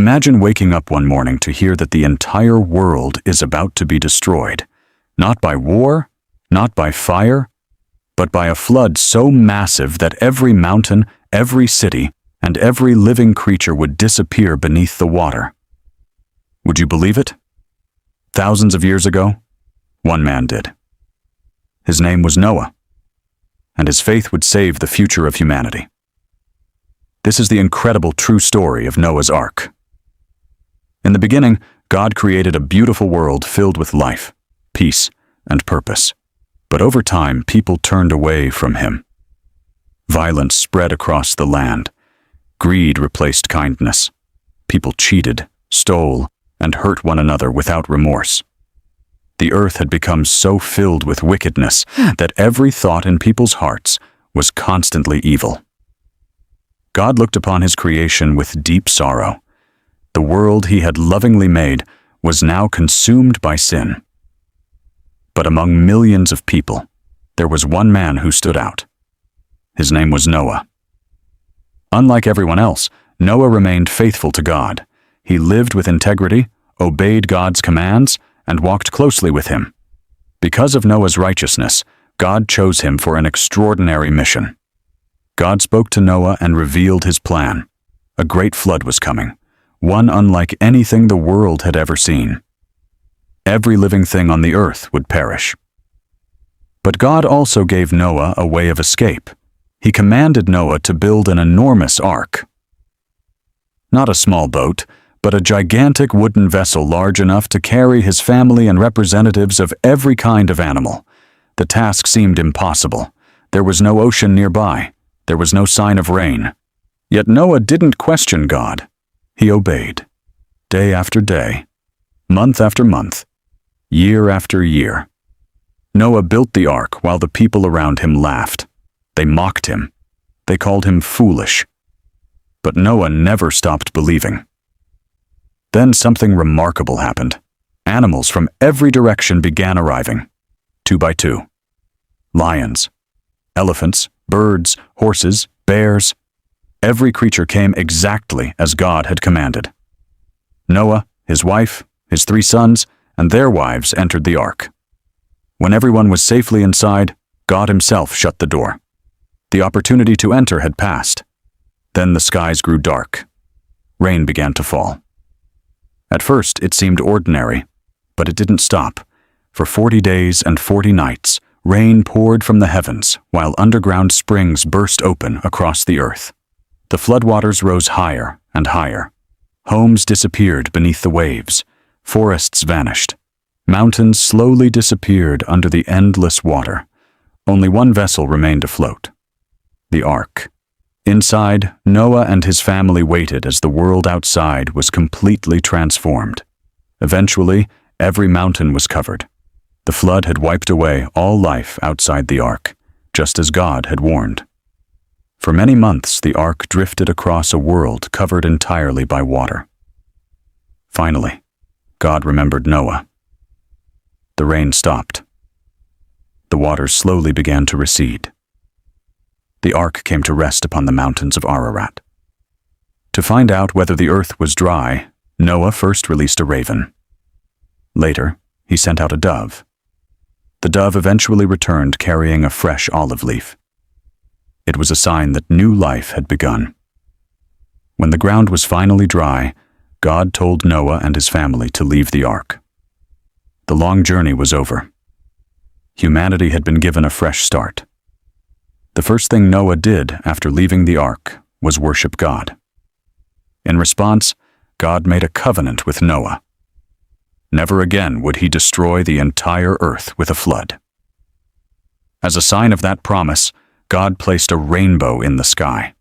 Imagine waking up one morning to hear that the entire world is about to be destroyed, not by war, not by fire, but by a flood so massive that every mountain, every city, and every living creature would disappear beneath the water. Would you believe it? Thousands of years ago, one man did. His name was Noah, and his faith would save the future of humanity. This is the incredible true story of Noah's Ark. In the beginning, God created a beautiful world filled with life, peace, and purpose. But over time, people turned away from him. Violence spread across the land. Greed replaced kindness. People cheated, stole, and hurt one another without remorse. The earth had become so filled with wickedness that every thought in people's hearts was constantly evil. God looked upon his creation with deep sorrow. The world he had lovingly made was now consumed by sin. But among millions of people, there was one man who stood out. His name was Noah. Unlike everyone else, Noah remained faithful to God. He lived with integrity, obeyed God's commands, and walked closely with him. Because of Noah's righteousness, God chose him for an extraordinary mission. God spoke to Noah and revealed his plan. A great flood was coming, one unlike anything the world had ever seen. Every living thing on the earth would perish. But God also gave Noah a way of escape. He commanded Noah to build an enormous ark. Not a small boat, but a gigantic wooden vessel large enough to carry his family and representatives of every kind of animal. The task seemed impossible. There was no ocean nearby. There was no sign of rain. Yet Noah didn't question God. He obeyed. Day after day, month after month, year after year. Noah built the ark while the people around him laughed. They mocked him. They called him foolish. But Noah never stopped believing. Then something remarkable happened. Animals from every direction began arriving, 2 by 2. Lions, elephants, birds, horses, bears. Every creature came exactly as God had commanded. Noah, his wife, his 3 sons, and their wives entered the ark. When everyone was safely inside, God himself shut the door. The opportunity to enter had passed. Then the skies grew dark. Rain began to fall. At first, it seemed ordinary, but it didn't stop. For 40 days and 40 nights, rain poured from the heavens, while underground springs burst open across the earth. The floodwaters rose higher and higher. Homes disappeared beneath the waves. Forests vanished. Mountains slowly disappeared under the endless water. Only one vessel remained afloat: the ark. Inside, Noah and his family waited as the world outside was completely transformed. Eventually, every mountain was covered. The flood had wiped away all life outside the ark, just as God had warned. For many months, the ark drifted across a world covered entirely by water. Finally, God remembered Noah. The rain stopped. The waters slowly began to recede. The ark came to rest upon the mountains of Ararat. To find out whether the earth was dry, Noah first released a raven. Later, he sent out a dove. The dove eventually returned carrying a fresh olive leaf. It was a sign that new life had begun. When the ground was finally dry, God told Noah and his family to leave the ark. The long journey was over. Humanity had been given a fresh start. The first thing Noah did after leaving the ark was worship God. In response, God made a covenant with Noah. Never again would he destroy the entire earth with a flood. As a sign of that promise, God placed a rainbow in the sky.